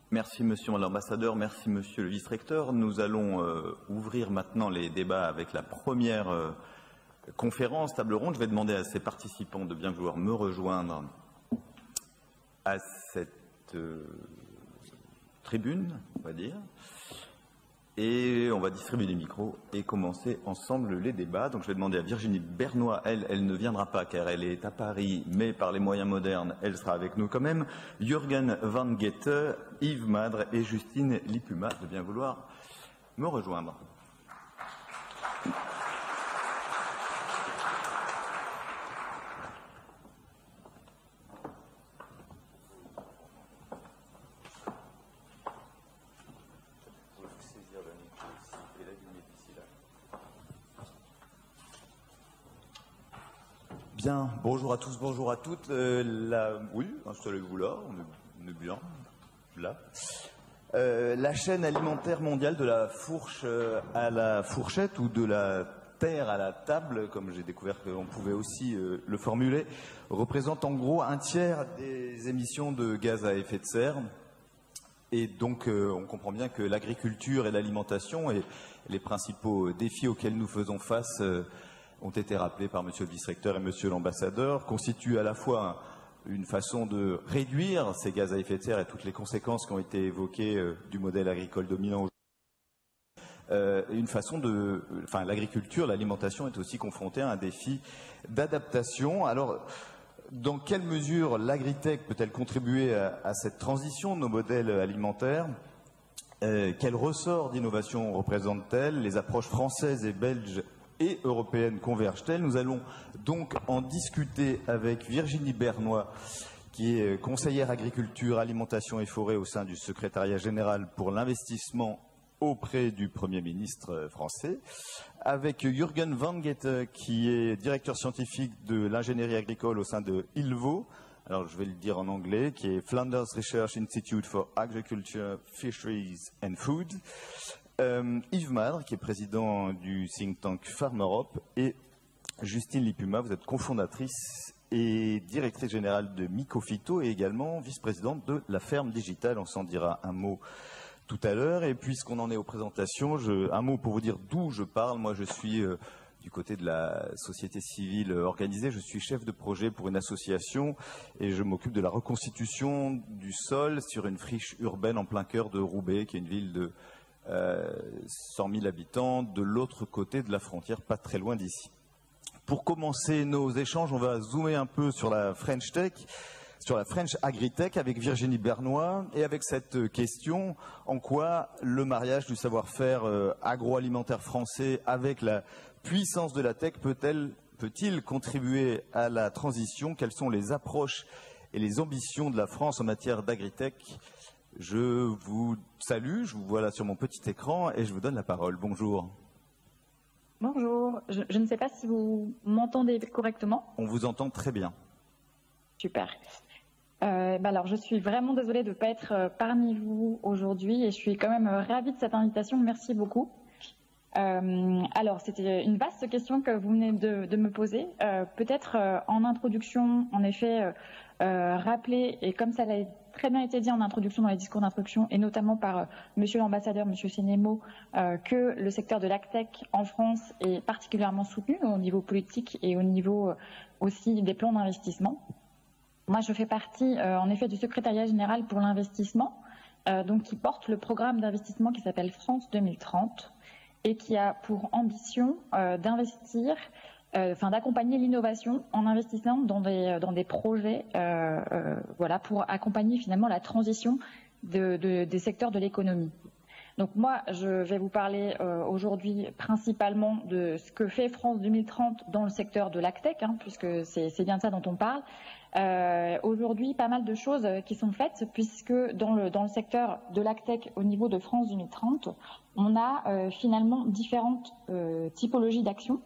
Merci Monsieur l'ambassadeur, merci Monsieur le vice-recteur. Nous allons ouvrir maintenant les débats avec la première conférence, table ronde. Je vais demander à ces participants de bien vouloir me rejoindre à cette tribune, on va dire. Et on va distribuer les micros et commencer ensemble les débats. Donc je vais demander à Virginie Bernois, elle ne viendra pas car elle est à Paris, mais par les moyens modernes, elle sera avec nous quand même. Jürgen Van Gette, Yves Madre et Justine Lipuma de bien vouloir me rejoindre. Bien, bonjour à tous, bonjour à toutes. Oui, installez-vous là, on est bien, là. La chaîne alimentaire mondiale de la fourche à la fourchette ou de la terre à la table, comme j'ai découvert qu'on pouvait aussi le formuler, représente en gros un tiers des émissions de gaz à effet de serre. Et donc, on comprend bien que l'agriculture et l'alimentation et les principaux défis auxquels nous faisons face ont été rappelés par Monsieur le vice-recteur et Monsieur l'ambassadeur, constituent à la fois une façon de réduire ces gaz à effet de serre et toutes les conséquences qui ont été évoquées du modèle agricole dominant. Une façon de, l'agriculture, l'alimentation est aussi confrontée à un défi d'adaptation. Alors, dans quelle mesure l'agritech peut-elle contribuer à cette transition de nos modèles alimentaires? Quel ressort d'innovation représente-t-elle? Les approches françaises et belges et européenne convergent-elles? Nous allons donc en discuter avec Virginie Bernois, qui est conseillère agriculture, alimentation et forêt au sein du secrétariat général pour l'investissement auprès du Premier ministre français, avec Jürgen Van Gette, qui est directeur scientifique de l'ingénierie agricole au sein de ILVO, alors je vais le dire en anglais, qui est Flanders Research Institute for Agriculture, Fisheries and Food, Yves Madre, qui est président du think tank Farm Europe, et Justine Lipuma, vous êtes cofondatrice et directrice générale de Mycophyto et également vice-présidente de la ferme digitale. On s'en dira un mot tout à l'heure. Et puisqu'on en est aux présentations, un mot pour vous dire d'où je parle. Moi, je suis du côté de la société civile organisée. Je suis chef de projet pour une association et je m'occupe de la reconstitution du sol sur une friche urbaine en plein cœur de Roubaix, qui est une ville de 100 000 habitants de l'autre côté de la frontière, pas très loin d'ici. Pour commencer nos échanges, on va zoomer un peu sur la French Tech, sur la French Agritech avec Virginie Bernois et avec cette question: en quoi le mariage du savoir-faire agroalimentaire français avec la puissance de la tech peut-il contribuer à la transition? Quelles sont les approches et les ambitions de la France en matière d'agritech? Je vous salue, je vous vois là sur mon petit écran et je vous donne la parole. Bonjour. Bonjour, je ne sais pas si vous m'entendez correctement. On vous entend très bien. Super. Alors, je suis vraiment désolée de ne pas être parmi vous aujourd'hui et je suis quand même ravie de cette invitation. Merci beaucoup. Alors, c'était une vaste question que vous venez de me poser. Peut-être en introduction, en effet, rappeler, et comme ça l'a très bien été dit en introduction, dans les discours d'introduction, et notamment par Monsieur l'ambassadeur, Monsieur Sénémo, que le secteur de l'agtech en France est particulièrement soutenu au niveau politique et au niveau aussi des plans d'investissement. Moi, je fais partie, en effet, du secrétariat général pour l'investissement, donc qui porte le programme d'investissement qui s'appelle France 2030 et qui a pour ambition d'investir, d'accompagner l'innovation en investissant dans des projets, voilà, pour accompagner finalement la transition des secteurs de l'économie. Donc moi, je vais vous parler aujourd'hui principalement de ce que fait France 2030 dans le secteur de l'agtech, puisque c'est bien de ça dont on parle. Aujourd'hui, pas mal de choses qui sont faites, puisque dans le secteur de l'agtech au niveau de France 2030, on a finalement différentes typologies d'actions.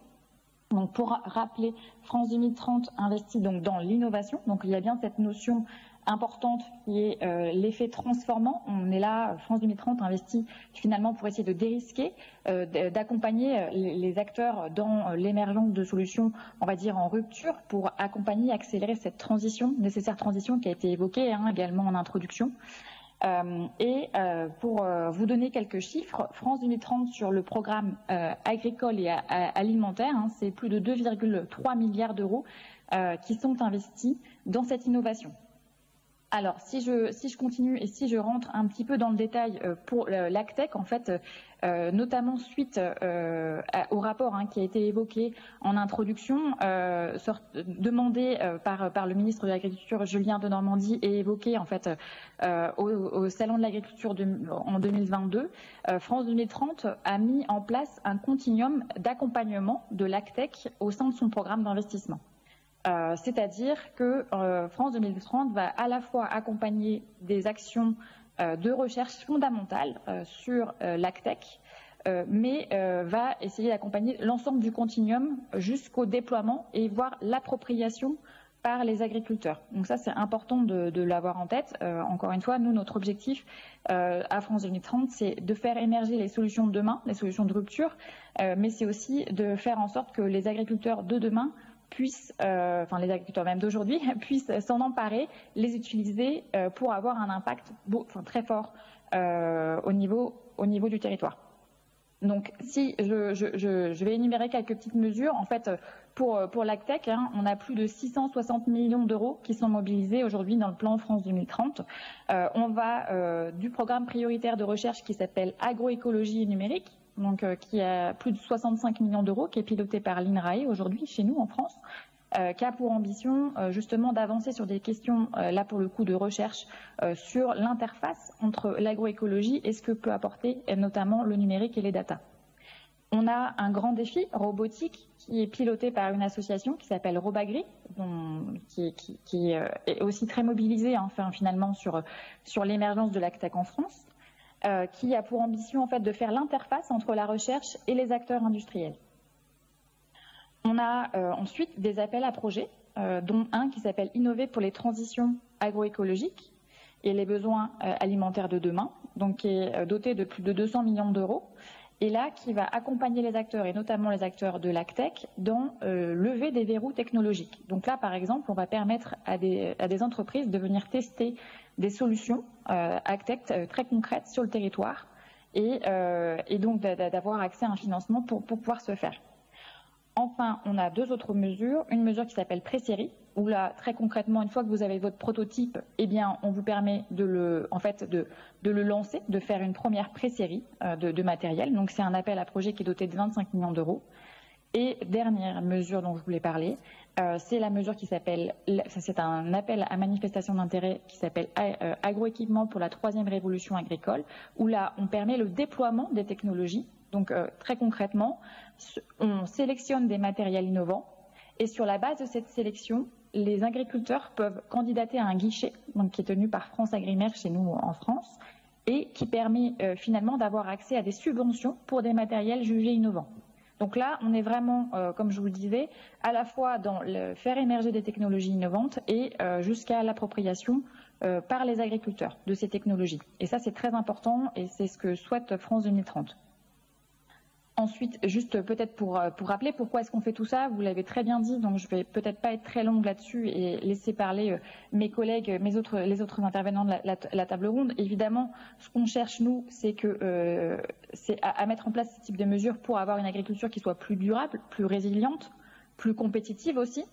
Donc pour rappeler, France 2030 investit donc dans l'innovation. Donc il y a bien cette notion importante qui est l'effet transformant. On est là, France 2030 investit finalement pour essayer de dérisquer, d'accompagner les acteurs dans l'émergence de solutions, on va dire en rupture, pour accompagner, accélérer cette transition, nécessaire transition qui a été évoquée également en introduction. Pour vous donner quelques chiffres, France 2030 sur le programme agricole et alimentaire, c'est plus de 2,3 milliards d'euros qui sont investis dans cette innovation. Alors, si je continue et si je rentre un petit peu dans le détail pour l'ACTEC, en fait, notamment suite au rapport qui a été évoqué en introduction, demandé par le ministre de l'Agriculture Julien Denormandie et évoqué en fait au Salon de l'Agriculture en 2022, France 2030 a mis en place un continuum d'accompagnement de l'ACTEC au sein de son programme d'investissement. C'est-à-dire que France 2030 va à la fois accompagner des actions de recherche fondamentales sur l'ACTEC, mais va essayer d'accompagner l'ensemble du continuum jusqu'au déploiement et voire l'appropriation par les agriculteurs. Donc ça, c'est important de l'avoir en tête. Encore une fois, nous, notre objectif à France 2030, c'est de faire émerger les solutions de demain, les solutions de rupture, mais c'est aussi de faire en sorte que les agriculteurs de demain puissent, les agriculteurs même d'aujourd'hui, puissent s'en emparer, les utiliser pour avoir un impact très fort au niveau du territoire. Donc, si je vais énumérer quelques petites mesures, en fait, pour l'ACTEC, on a plus de 660 millions d'euros qui sont mobilisés aujourd'hui dans le plan France 2030. On va du programme prioritaire de recherche qui s'appelle Agroécologie numérique, donc qui a plus de 65 millions d'euros, qui est piloté par l'INRAE aujourd'hui chez nous en France, qui a pour ambition justement d'avancer sur des questions, là pour le coup de recherche, sur l'interface entre l'agroécologie et ce que peut apporter notamment le numérique et les data. On a un grand défi robotique qui est piloté par une association qui s'appelle Robagri, qui est aussi très mobilisée finalement sur l'émergence de l'ACTEC en France, qui a pour ambition en fait de faire l'interface entre la recherche et les acteurs industriels. On a ensuite des appels à projets, dont un qui s'appelle Innover pour les transitions agroécologiques et les besoins alimentaires de demain, donc qui est doté de plus de 200 millions d'euros, et là qui va accompagner les acteurs, et notamment les acteurs de l'ACTEC, dans lever des verrous technologiques. Donc là, par exemple, on va permettre à des entreprises de venir tester des solutions ACTEC très concrètes sur le territoire, et donc d'avoir accès à un financement pour pouvoir se faire. Enfin, on a deux autres mesures. Une mesure qui s'appelle pré-série, où là, très concrètement, une fois que vous avez votre prototype, eh bien, on vous permet de le lancer, de faire une première pré-série de matériel. Donc, c'est un appel à projet qui est doté de 25 millions d'euros. Et dernière mesure dont je voulais parler, c'est la mesure qui s'appelle, c'est un appel à manifestation d'intérêt qui s'appelle agroéquipement pour la 3e révolution agricole, où là, on permet le déploiement des technologies. Donc, très concrètement, on sélectionne des matériels innovants et sur la base de cette sélection, les agriculteurs peuvent candidater à un guichet donc, qui est tenu par France Agrimaire chez nous en France et qui permet finalement d'avoir accès à des subventions pour des matériels jugés innovants. Donc là, on est vraiment, comme je vous le disais, à la fois dans le faire émerger des technologies innovantes et jusqu'à l'appropriation par les agriculteurs de ces technologies. Et ça, c'est très important et c'est ce que souhaite France 2030. Ensuite, juste peut-être pour rappeler pourquoi est-ce qu'on fait tout ça, vous l'avez très bien dit, donc je vais peut-être pas être très longue là-dessus et laisser parler mes collègues, les autres intervenants de la table ronde. Évidemment, ce qu'on cherche nous, c'est à mettre en place ce type de mesures pour avoir une agriculture qui soit plus durable, plus résiliente, plus compétitive aussi.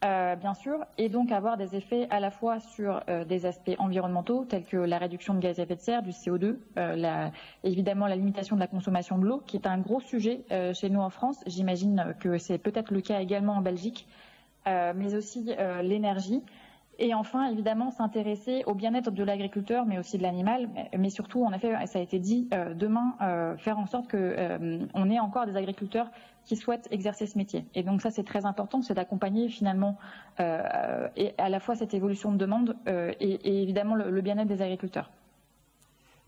Bien sûr, et donc avoir des effets à la fois sur des aspects environnementaux tels que la réduction de gaz à effet de serre, du CO2, évidemment la limitation de la consommation de l'eau, qui est un gros sujet chez nous en France. J'imagine que c'est peut-être le cas également en Belgique, mais aussi l'énergie. Et enfin, évidemment, s'intéresser au bien-être de l'agriculteur, mais aussi de l'animal, mais surtout, en effet, ça a été dit, demain, faire en sorte qu'on ait encore des agriculteurs qui souhaitent exercer ce métier. Et donc ça, c'est très important, c'est d'accompagner finalement et à la fois cette évolution de demande et évidemment le bien-être des agriculteurs.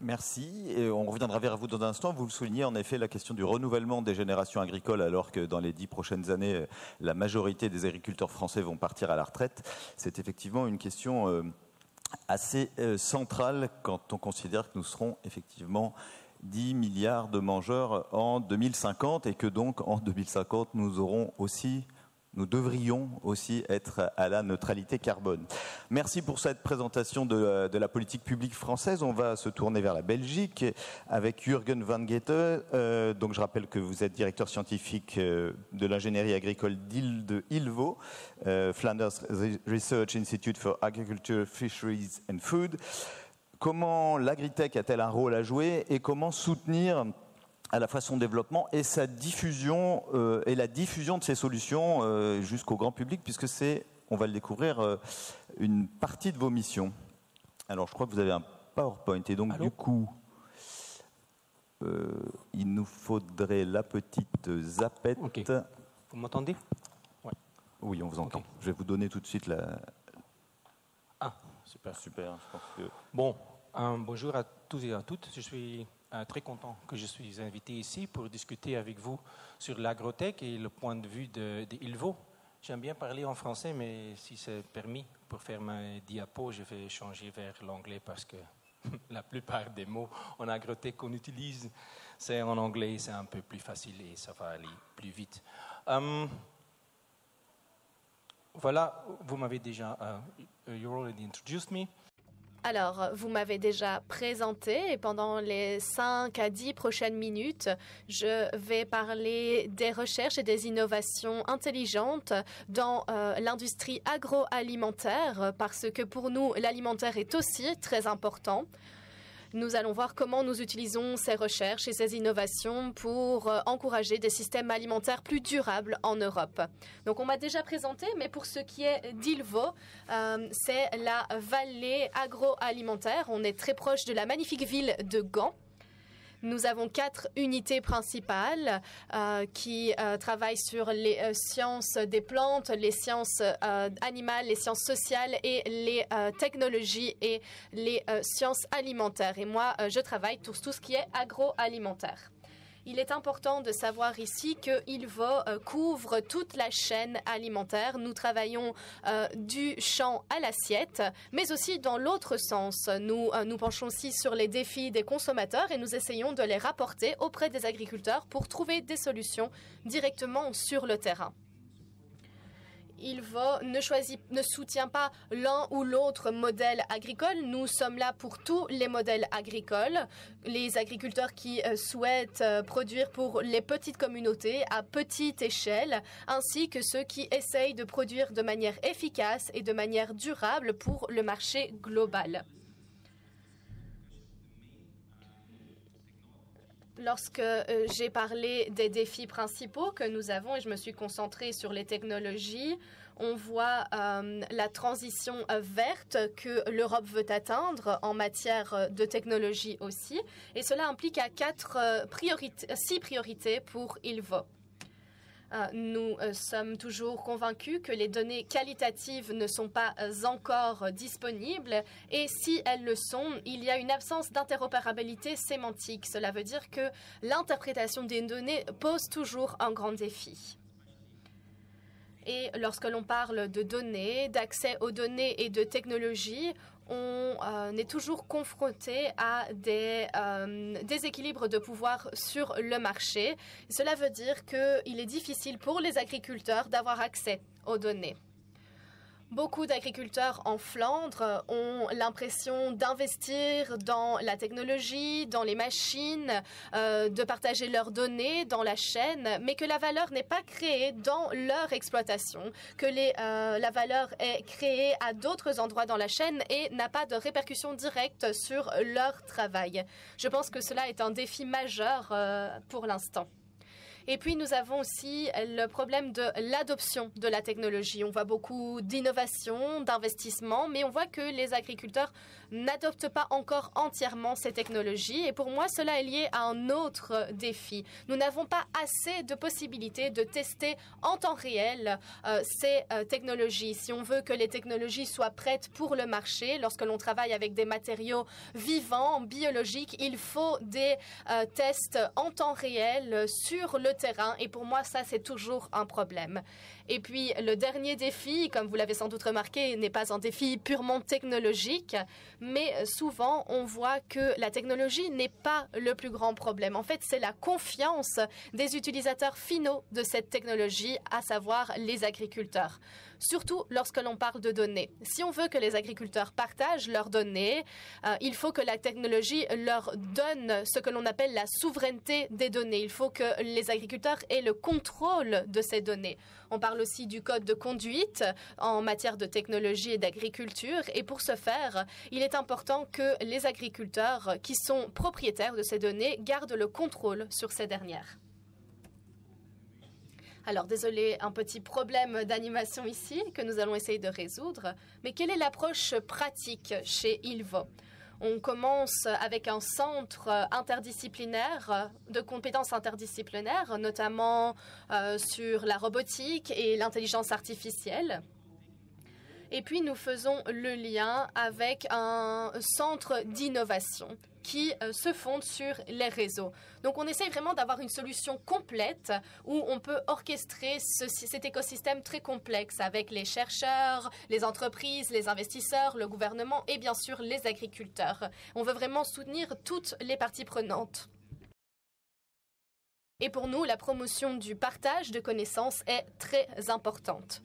Merci. Et on reviendra vers vous dans un instant. Vous le soulignez, en effet, la question du renouvellement des générations agricoles, alors que dans les 10 prochaines années, la majorité des agriculteurs français vont partir à la retraite. C'est effectivement une question assez centrale quand on considère que nous serons effectivement 10 milliards de mangeurs en 2050 et que donc en 2050, nous aurons aussi nous devrions aussi être à la neutralité carbone. Merci pour cette présentation de la politique publique française. On va se tourner vers la Belgique avec Jürgen van Geeten. Donc je rappelle que vous êtes directeur scientifique de l'ingénierie agricole de ILVO, Flanders Research Institute for Agriculture, Fisheries and Food. Comment l'agritech a-t-elle un rôle à jouer et comment soutenir à la fois son développement et sa diffusion et la diffusion de ces solutions jusqu'au grand public, puisque c'est, on va le découvrir, une partie de vos missions. Alors, je crois que vous avez un PowerPoint, et donc du coup, il nous faudrait la petite zappette. Okay. Vous m'entendez? Ouais. Oui, on vous entend. Okay. Je vais vous donner tout de suite la... Ah, super. Super, je pense que... Bon, bonjour à tous et à toutes. Je suis très content que je suis invité ici pour discuter avec vous sur l'agrotech et le point de vue de ILVO. J'aime bien parler en français, mais si c'est permis, pour faire ma diapo, je vais changer vers l'anglais parce que la plupart des mots en agrotech qu'on utilise, c'est en anglais, c'est un peu plus facile et ça va aller plus vite. Voilà, vous m'avez déjà, you already introduced me. Alors, vous m'avez déjà présenté et pendant les 5 à 10 prochaines minutes, je vais parler des recherches et des innovations intelligentes dans l'industrie agroalimentaire parce que pour nous, l'alimentaire est aussi très important. Nous allons voir comment nous utilisons ces recherches et ces innovations pour encourager des systèmes alimentaires plus durables en Europe. Donc, on m'a déjà présenté, mais pour ce qui est d'ILVO, c'est la vallée agroalimentaire. On est très proche de la magnifique ville de Gand. Nous avons 4 unités principales qui travaillent sur les sciences des plantes, les sciences animales, les sciences sociales et les technologies et les sciences alimentaires. Et moi, je travaille sur tout ce qui est agroalimentaire. Il est important de savoir ici que ILVO couvre toute la chaîne alimentaire. Nous travaillons du champ à l'assiette, mais aussi dans l'autre sens. Nous nous penchons aussi sur les défis des consommateurs et nous essayons de les rapporter auprès des agriculteurs pour trouver des solutions directement sur le terrain. ILVO ne soutient pas l'un ou l'autre modèle agricole. Nous sommes là pour tous les modèles agricoles. Les agriculteurs qui souhaitent produire pour les petites communautés à petite échelle, ainsi que ceux qui essayent de produire de manière efficace et de manière durable pour le marché global. Lorsque j'ai parlé des défis principaux que nous avons et je me suis concentrée sur les technologies, on voit la transition verte que l'Europe veut atteindre en matière de technologie aussi. Et cela implique à 6 priorités pour ILVO. Nous sommes toujours convaincus que les données qualitatives ne sont pas encore disponibles et si elles le sont, il y a une absence d'interopérabilité sémantique. Cela veut dire que l'interprétation des données pose toujours un grand défi. Et lorsque l'on parle de données, d'accès aux données et de technologies, on est toujours confronté à des déséquilibres de pouvoir sur le marché. Cela veut dire qu'il est difficile pour les agriculteurs d'avoir accès aux données. Beaucoup d'agriculteurs en Flandre ont l'impression d'investir dans la technologie, dans les machines, de partager leurs données dans la chaîne, mais que la valeur n'est pas créée dans leur exploitation, que la valeur est créée à d'autres endroits dans la chaîne et n'a pas de répercussions directes sur leur travail. Je pense que cela est un défi majeur pour l'instant. Et puis, nous avons aussi le problème de l'adoption de la technologie. On voit beaucoup d'innovation, d'investissement, mais on voit que les agriculteurs n'adoptent pas encore entièrement ces technologies. Et pour moi, cela est lié à un autre défi. Nous n'avons pas assez de possibilités de tester en temps réel ces technologies. Si on veut que les technologies soient prêtes pour le marché, lorsque l'on travaille avec des matériaux vivants, biologiques, il faut des tests en temps réel sur le le terrain. Et pour moi, ça, c'est toujours un problème. Et puis, le dernier défi, comme vous l'avez sans doute remarqué, n'est pas un défi purement technologique, mais souvent, on voit que la technologie n'est pas le plus grand problème. En fait, c'est la confiance des utilisateurs finaux de cette technologie, à savoir les agriculteurs. Surtout lorsque l'on parle de données. Si on veut que les agriculteurs partagent leurs données, il faut que la technologie leur donne ce que l'on appelle la souveraineté des données. Il faut que les agriculteurs aient le contrôle de ces données. On parle aussi du code de conduite en matière de technologie et d'agriculture. Et pour ce faire, il est important que les agriculteurs qui sont propriétaires de ces données gardent le contrôle sur ces dernières. Alors, désolé, un petit problème d'animation ici que nous allons essayer de résoudre. Mais quelle est l'approche pratique chez Ilvo? On commence avec un centre interdisciplinaire, de compétences interdisciplinaires, notamment sur la robotique et l'intelligence artificielle. Et puis, nous faisons le lien avec un centre d'innovation qui se fonde sur les réseaux. Donc, on essaye vraiment d'avoir une solution complète où on peut orchestrer cet écosystème très complexe avec les chercheurs, les entreprises, les investisseurs, le gouvernement et bien sûr les agriculteurs. On veut vraiment soutenir toutes les parties prenantes. Et pour nous, la promotion du partage de connaissances est très importante.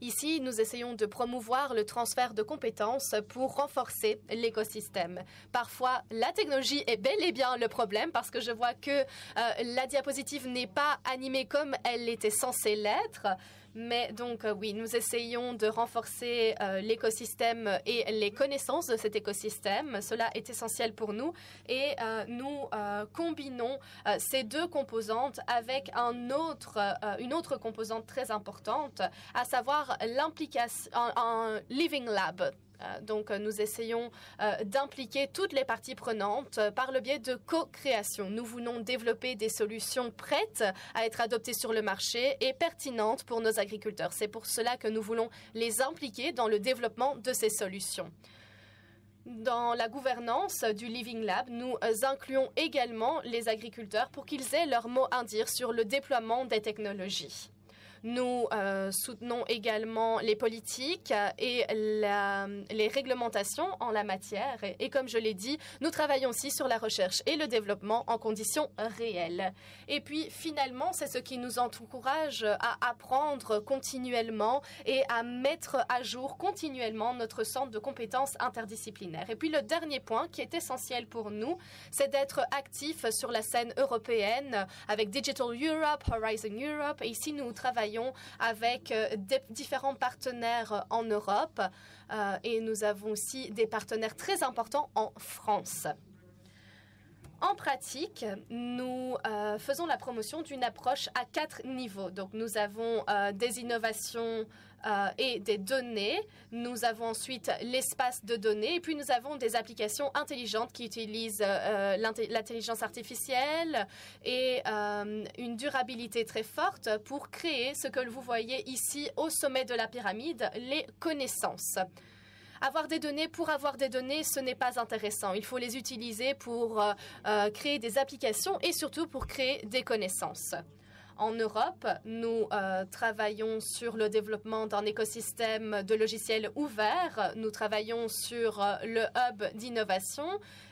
Ici, nous essayons de promouvoir le transfert de compétences pour renforcer l'écosystème. Parfois, la technologie est bel et bien le problème parce que je vois que la diapositive n'est pas animée comme elle était censée l'être. Mais donc, oui, nous essayons de renforcer l'écosystème et les connaissances de cet écosystème. Cela est essentiel pour nous et nous combinons ces deux composantes avec une autre composante très importante, à savoir l'implication, un Living Lab. Donc, nous essayons d'impliquer toutes les parties prenantes par le biais de co-création. Nous voulons développer des solutions prêtes à être adoptées sur le marché et pertinentes pour nos agriculteurs. C'est pour cela que nous voulons les impliquer dans le développement de ces solutions. Dans la gouvernance du Living Lab, nous incluons également les agriculteurs pour qu'ils aient leur mot à dire sur le déploiement des technologies. Nous soutenons également les politiques et les réglementations en la matière. Et comme je l'ai dit, nous travaillons aussi sur la recherche et le développement en conditions réelles. Et puis, finalement, c'est ce qui nous encourage à apprendre continuellement et à mettre à jour continuellement notre centre de compétences interdisciplinaires. Et puis, le dernier point qui est essentiel pour nous, c'est d'être actif sur la scène européenne avec Digital Europe, Horizon Europe. Et ici, nous travaillons avec différents partenaires en Europe et nous avons aussi des partenaires très importants en France. En pratique, nous faisons la promotion d'une approche à 4 niveaux. Donc, nous avons des innovations et des données. Nous avons ensuite l'espace de données. Et puis, nous avons des applications intelligentes qui utilisent l'intelligence artificielle et une durabilité très forte pour créer ce que vous voyez ici au sommet de la pyramide, les connaissances. Avoir des données pour avoir des données, ce n'est pas intéressant. Il faut les utiliser pour créer des applications et surtout pour créer des connaissances. En Europe, nous travaillons sur le développement d'un écosystème de logiciels ouverts. Nous travaillons sur le hub d'innovation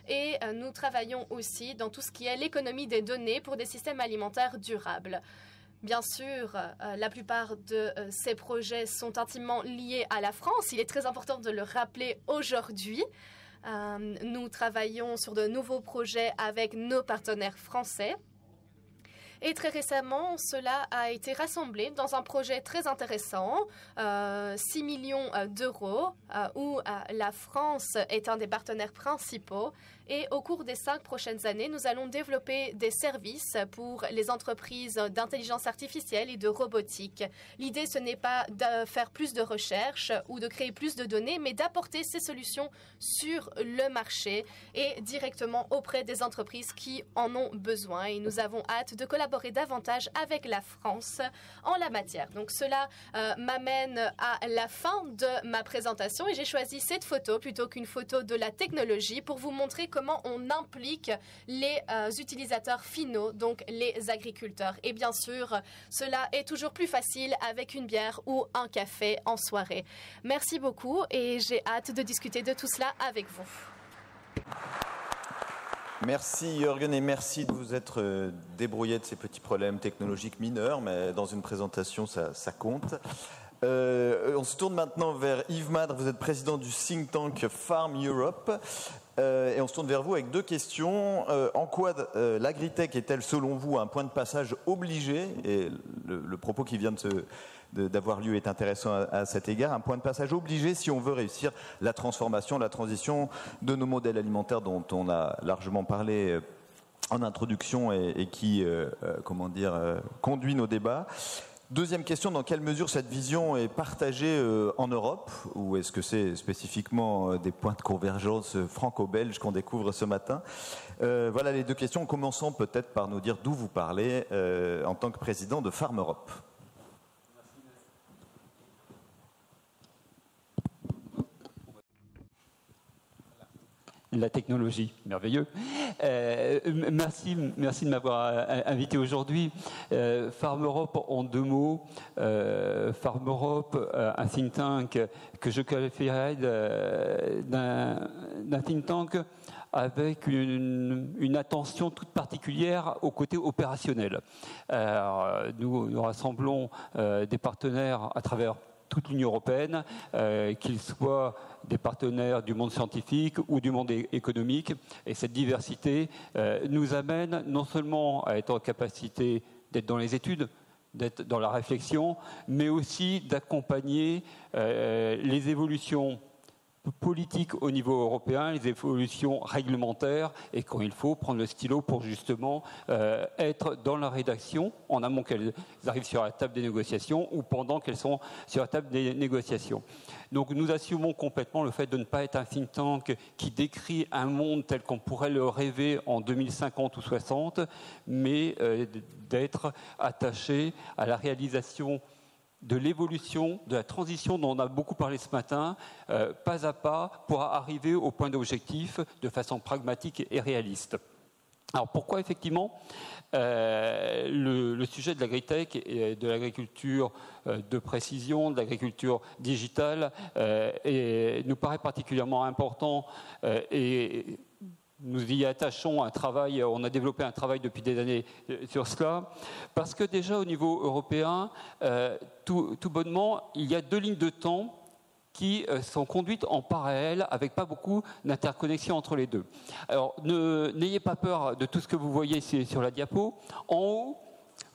et nous travaillons aussi dans tout ce qui est l'économie des données pour des systèmes alimentaires durables. Bien sûr, la plupart de ces projets sont intimement liés à la France. Il est très important de le rappeler aujourd'hui. Nous travaillons sur de nouveaux projets avec nos partenaires français. Et très récemment, cela a été rassemblé dans un projet très intéressant, 6 millions d'euros, où la France est un des partenaires principaux. Et au cours des 5 prochaines années, nous allons développer des services pour les entreprises d'intelligence artificielle et de robotique. L'idée, ce n'est pas de faire plus de recherche ou de créer plus de données, mais d'apporter ces solutions sur le marché et directement auprès des entreprises qui en ont besoin. Et nous avons hâte de collaborer davantage avec la France en la matière. Donc cela m'amène à la fin de ma présentation et j'ai choisi cette photo plutôt qu'une photo de la technologie pour vous montrer comment comment on implique les utilisateurs finaux, donc les agriculteurs. Et bien sûr, cela est toujours plus facile avec une bière ou un café en soirée. Merci beaucoup et j'ai hâte de discuter de tout cela avec vous. Merci Jürgen et merci de vous être débrouillé de ces petits problèmes technologiques mineurs, mais dans une présentation ça compte. On se tourne maintenant vers Yves Madre, vous êtes président du think tank Farm Europe et on se tourne vers vous avec deux questions. En quoi l'agritech est-elle selon vous un point de passage obligé, et le propos qui vient d'avoir lieu est intéressant à cet égard, un point de passage obligé si on veut réussir la transformation, la transition de nos modèles alimentaires dont on a largement parlé en introduction et qui conduit nos débats. Deuxième question, dans quelle mesure cette vision est partagée en Europe, ou est-ce que c'est spécifiquement des points de convergence franco-belges qu'on découvre ce matin? Voilà les deux questions, commençons peut-être par nous dire d'où vous parlez en tant que président de Farm Europe. La technologie, merveilleux. Merci de m'avoir invité aujourd'hui. Farm Europe, en deux mots. Farm Europe, un think tank que je qualifierais d'un think tank avec une attention toute particulière au côté opérationnel. Nous rassemblons des partenaires à travers toute l'Union européenne, qu'ils soient des partenaires du monde scientifique ou du monde économique. Et cette diversité nous amène non seulement à être en capacité d'être dans les études, d'être dans la réflexion, mais aussi d'accompagner les évolutions politiques au niveau européen, les évolutions réglementaires, et quand il faut prendre le stylo pour justement être dans la rédaction en amont qu'elles arrivent sur la table des négociations ou pendant qu'elles sont sur la table des négociations. Donc nous assumons complètement le fait de ne pas être un think tank qui décrit un monde tel qu'on pourrait le rêver en 2050 ou 60, mais d'être attaché à la réalisation de l'évolution, de la transition dont on a beaucoup parlé ce matin, pas à pas, pour arriver au point d'objectif de façon pragmatique et réaliste. Alors pourquoi effectivement le sujet de l'agritech et de l'agriculture de précision, de l'agriculture digitale nous paraît particulièrement important et nous y attachons un travail, on a développé un travail depuis des années sur cela, parce que déjà au niveau européen, tout bonnement, il y a deux lignes de temps qui sont conduites en parallèle avec pas beaucoup d'interconnexion entre les deux. Alors n'ayez pas peur de tout ce que vous voyez ici sur la diapo. En haut,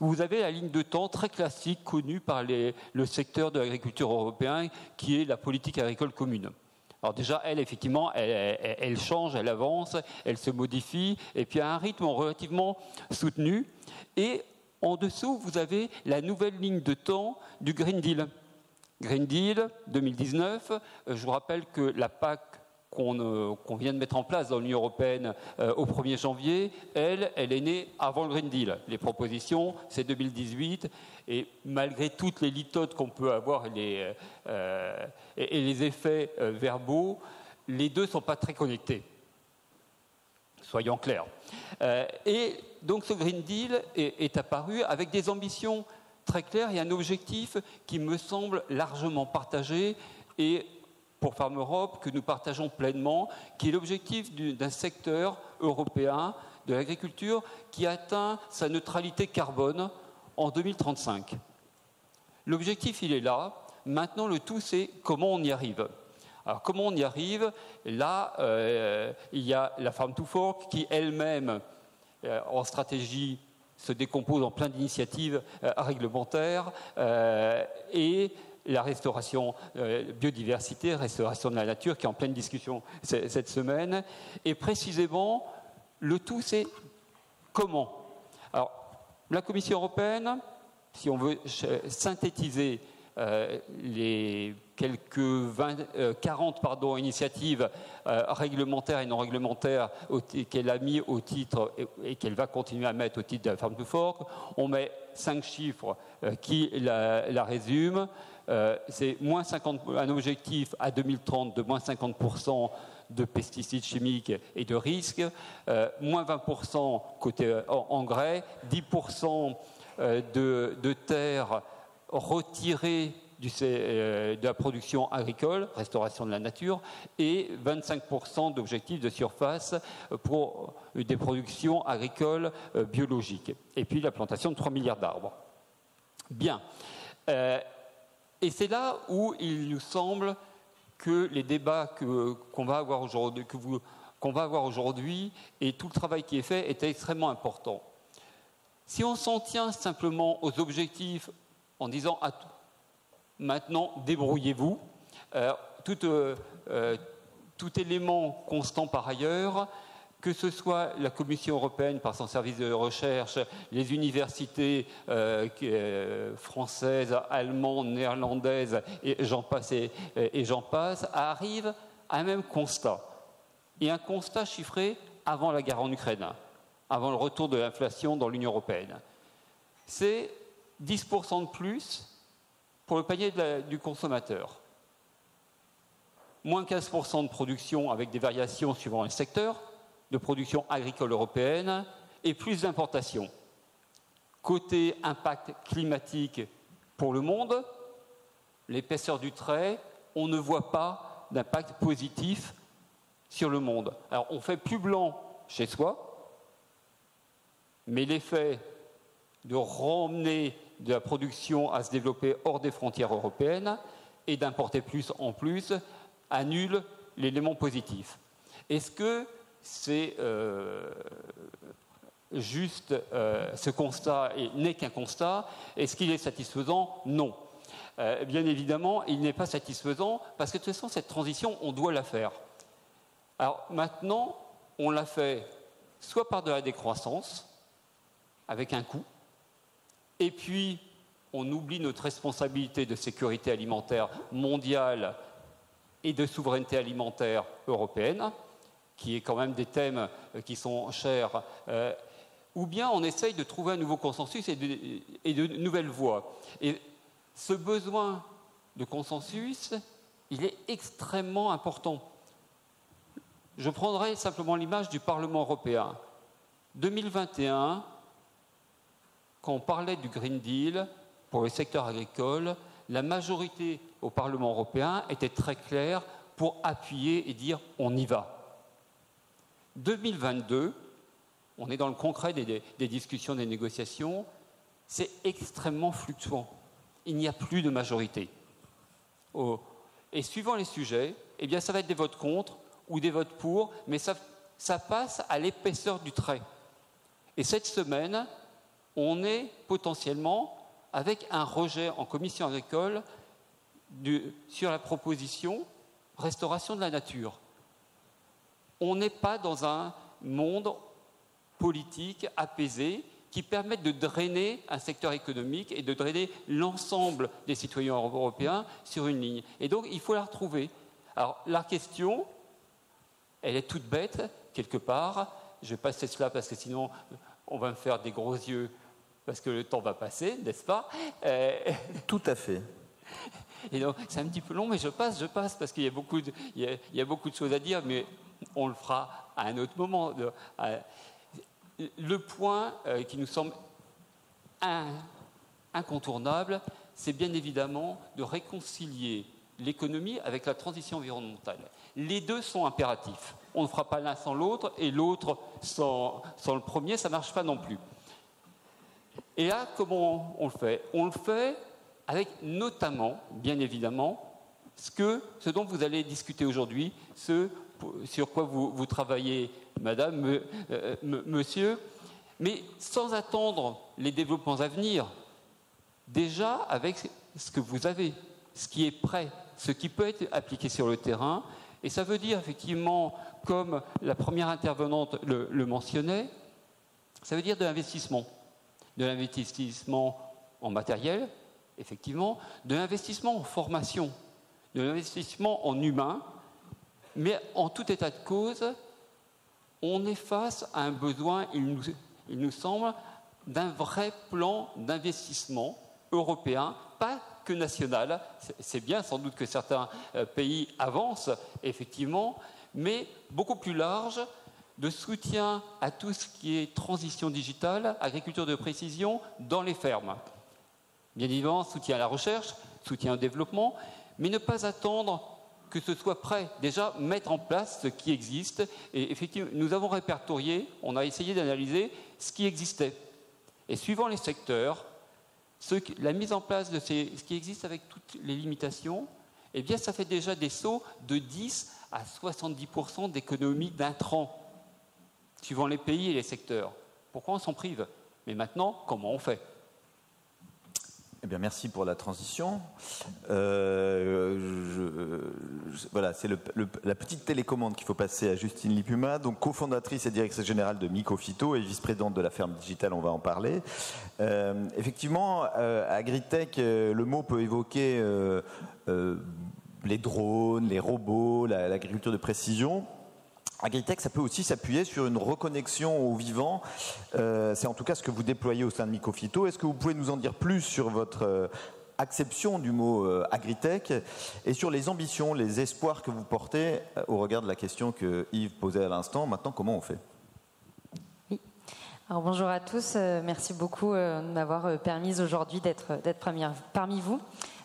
vous avez la ligne de temps très classique connue par le secteur de l'agriculture européen, qui est la politique agricole commune. Alors déjà, effectivement, elle change, elle avance, elle se modifie, et puis à un rythme relativement soutenu. Et en dessous, vous avez la nouvelle ligne de temps du Green Deal. Green Deal 2019, je vous rappelle que la PAC qu'on vient de mettre en place dans l'Union européenne au 1er janvier, elle est née avant le Green Deal. Les propositions, c'est 2018, et malgré toutes les litotes qu'on peut avoir et les effets verbaux, les deux ne sont pas très connectés. Soyons clairs. Et donc ce Green Deal est apparu avec des ambitions très claires et un objectif qui me semble largement partagé et pour Farm Europe, que nous partageons pleinement, qui est l'objectif d'un secteur européen de l'agriculture qui atteint sa neutralité carbone en 2035. L'objectif, il est là. Maintenant, le tout, c'est comment on y arrive. Alors, comment on y arrive? Là, il y a la Farm to Fork qui, elle-même, en stratégie, se décompose en plein d'initiatives réglementaires et la restauration biodiversité, restauration de la nature, qui est en pleine discussion cette semaine. Et précisément, le tout, c'est comment. Alors, la Commission européenne, si on veut synthétiser les quelques 40 initiatives réglementaires et non réglementaires qu'elle a mis au titre et qu'elle va continuer à mettre au titre de la Farm to Fork. On met 5 chiffres qui la résument. C'est un objectif à 2030 de moins 50% de pesticides chimiques et de risques, moins 20% côté engrais, 10% de terres retirées de la production agricole, restauration de la nature, et 25% d'objectifs de surface pour des productions agricoles biologiques. Et puis la plantation de 3 milliards d'arbres. Bien. Et c'est là où il nous semble que les débats qu'on va avoir aujourd'hui et tout le travail qui est fait est extrêmement important. Si on s'en tient simplement aux objectifs en disant maintenant débrouillez-vous, tout élément constant par ailleurs, que ce soit la Commission européenne par son service de recherche, les universités françaises, allemandes, néerlandaises, et j'en passe, arrivent à un même constat. Et un constat chiffré avant la guerre en Ukraine, avant le retour de l'inflation dans l'Union européenne. C'est 10% de plus pour le panier du consommateur. Moins 15% de production avec des variations suivant le secteur, de production agricole européenne et plus d'importations. Côté impact climatique pour le monde, l'épaisseur du trait, on ne voit pas d'impact positif sur le monde. Alors on fait plus blanc chez soi, mais l'effet de ramener de la production à se développer hors des frontières européennes et d'importer plus en plus annule l'élément positif. Est-ce que c'est juste ce constat n'est qu'un constat? Est-ce qu'il est satisfaisant? Non. Bien évidemment, il n'est pas satisfaisant parce que de toute façon, cette transition, on doit la faire. Alors maintenant, on la fait soit par de la décroissance, avec un coût, et puis on oublie notre responsabilité de sécurité alimentaire mondiale et de souveraineté alimentaire européenne, qui est quand même des thèmes qui sont chers, ou bien on essaye de trouver un nouveau consensus et de nouvelles voies. Et ce besoin de consensus, il est extrêmement important. Je prendrai simplement l'image du Parlement européen. 2021, quand on parlait du Green Deal pour le secteur agricole, la majorité au Parlement européen était très claire pour appuyer et dire on y va. 2022, on est dans le concret des discussions, des négociations, c'est extrêmement fluctuant. Il n'y a plus de majorité. Et suivant les sujets, eh bien, ça va être des votes contre ou des votes pour, mais ça passe à l'épaisseur du trait. Et cette semaine, on est potentiellement avec un rejet en commission agricole sur la proposition restauration de la nature. On n'est pas dans un monde politique apaisé qui permette de drainer un secteur économique et de drainer l'ensemble des citoyens européens sur une ligne. Et donc, il faut la retrouver. Alors, la question, elle est toute bête, quelque part. Je vais passer cela parce que sinon, on va me faire des gros yeux parce que le temps va passer, n'est-ce pas? Tout à fait. Et donc, c'est un petit peu long, mais je passe parce qu'il y a beaucoup de choses à dire, mais on le fera à un autre moment. Le point qui nous semble incontournable, c'est bien évidemment de réconcilier l'économie avec la transition environnementale. Les deux sont impératifs. On ne fera pas l'un sans l'autre, et l'autre sans le premier, ça ne marche pas non plus. Et là, comment on le fait? On le fait avec notamment, bien évidemment, ce dont vous allez discuter aujourd'hui, ce sur quoi vous travaillez, madame, monsieur, mais sans attendre les développements à venir, déjà avec ce que vous avez, ce qui est prêt, ce qui peut être appliqué sur le terrain. Et ça veut dire effectivement, comme la première intervenante le mentionnait, ça veut dire de l'investissement en matériel, effectivement, de l'investissement en formation, de l'investissement en humain, mais en tout état de cause, on est face à un besoin, il nous semble, d'un vrai plan d'investissement européen, pas que national. C'est bien sans doute que certains pays avancent, effectivement, mais beaucoup plus large, de soutien à tout ce qui est transition digitale, agriculture de précision dans les fermes. Bien évidemment, soutien à la recherche, soutien au développement, mais ne pas attendre que ce soit prêt. Déjà, mettre en place ce qui existe. Et effectivement, nous avons répertorié, on a essayé d'analyser ce qui existait. Et suivant les secteurs, la mise en place de ce qui existe avec toutes les limitations, eh bien, ça fait déjà des sauts de 10 à 70% d'économie d'intrants, suivant les pays et les secteurs. Pourquoi on s'en prive? Mais maintenant, comment on fait? Eh bien, merci pour la transition. Voilà, c'est la petite télécommande qu'il faut passer à Justine Lipuma, donc cofondatrice et directrice générale de Mycophyto et vice-présidente de la ferme digitale, on va en parler. Effectivement, Agritech, le mot peut évoquer les drones, les robots, l'agriculture de précision. Agritech, ça peut aussi s'appuyer sur une reconnexion au vivant. C'est en tout cas ce que vous déployez au sein de Mycophyto. Est-ce que vous pouvez nous en dire plus sur votre acception du mot Agritech et sur les ambitions, les espoirs que vous portez au regard de la question que Yves posait à l'instant? Maintenant, comment on fait? Oui. Alors, bonjour à tous. Merci beaucoup de m'avoir permis aujourd'hui d'être parmi vous.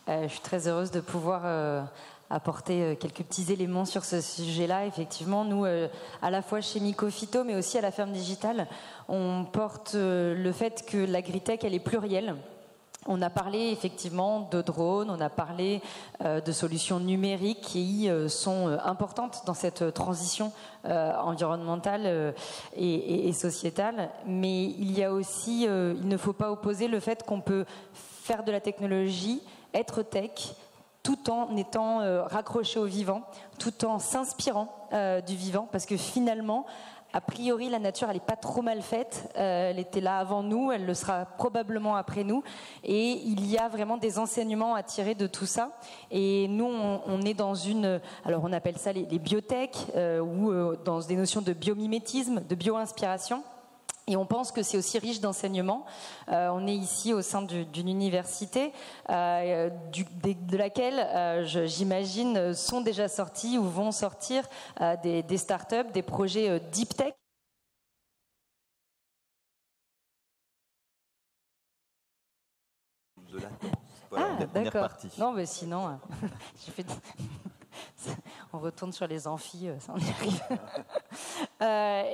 Je suis très heureuse de pouvoir apporter quelques petits éléments sur ce sujet-là. Effectivement, nous, à la fois chez Mycophyto, mais aussi à la ferme digitale, on porte le fait que l'agritech, elle est plurielle. On a parlé effectivement de drones, on a parlé de solutions numériques qui sont importantes dans cette transition environnementale et sociétale. Mais il y a aussi, il ne faut pas opposer le fait qu'on peut faire de la technologie, être tech, tout en étant raccroché au vivant, tout en s'inspirant du vivant, parce que finalement, a priori, la nature, elle n'est pas trop mal faite. Elle était là avant nous, elle le sera probablement après nous. Et il y a vraiment des enseignements à tirer de tout ça. Et nous, on est dans alors on appelle ça les biotech, ou dans des notions de biomimétisme, de bio-inspiration. Et on pense que c'est aussi riche d'enseignements. On est ici au sein d'une université de laquelle, j'imagine, sont déjà sortis ou vont sortir des startups, des projets deep tech. Voilà, d'accord. Non, mais sinon, on retourne sur les amphis, ça on y arrive.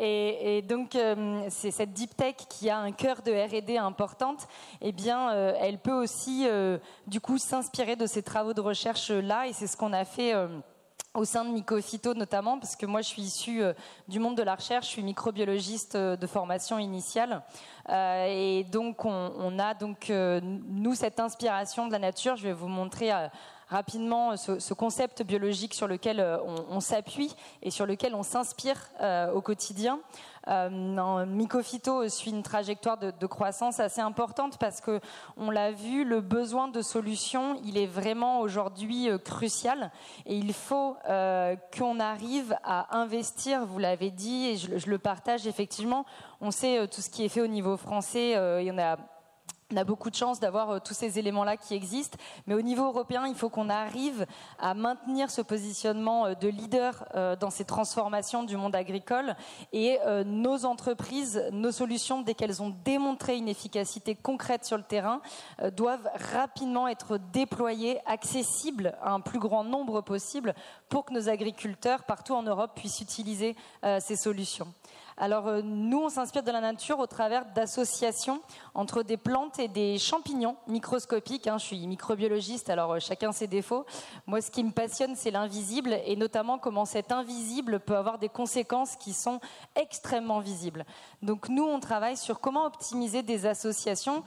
Et donc, c'est cette deep tech qui a un cœur de R&D importante. Eh bien, elle peut aussi, du coup, s'inspirer de ces travaux de recherche là. Et c'est ce qu'on a fait au sein de Mycophyto notamment, parce que moi, je suis issue du monde de la recherche. Je suis microbiologiste de formation initiale. Et donc, on a donc nous cette inspiration de la nature. Je vais vous montrer rapidement ce concept biologique sur lequel on s'appuie et sur lequel on s'inspire au quotidien. Mycophyto suit une trajectoire de croissance assez importante parce que on l'a vu, le besoin de solutions, il est vraiment aujourd'hui crucial et il faut qu'on arrive à investir, vous l'avez dit et je le partage effectivement. On sait tout ce qui est fait au niveau français, il y en a. On a beaucoup de chance d'avoir tous ces éléments-là qui existent, mais au niveau européen, il faut qu'on arrive à maintenir ce positionnement de leader dans ces transformations du monde agricole et nos entreprises, nos solutions, dès qu'elles ont démontré une efficacité concrète sur le terrain, doivent rapidement être déployées, accessibles à un plus grand nombre possible pour que nos agriculteurs partout en Europe puissent utiliser ces solutions. Alors nous, on s'inspire de la nature au travers d'associations entre des plantes et des champignons microscopiques. Je suis microbiologiste, alors chacun ses défauts. Moi, ce qui me passionne, c'est l'invisible et notamment comment cet invisible peut avoir des conséquences qui sont extrêmement visibles. Donc nous, on travaille sur comment optimiser des associations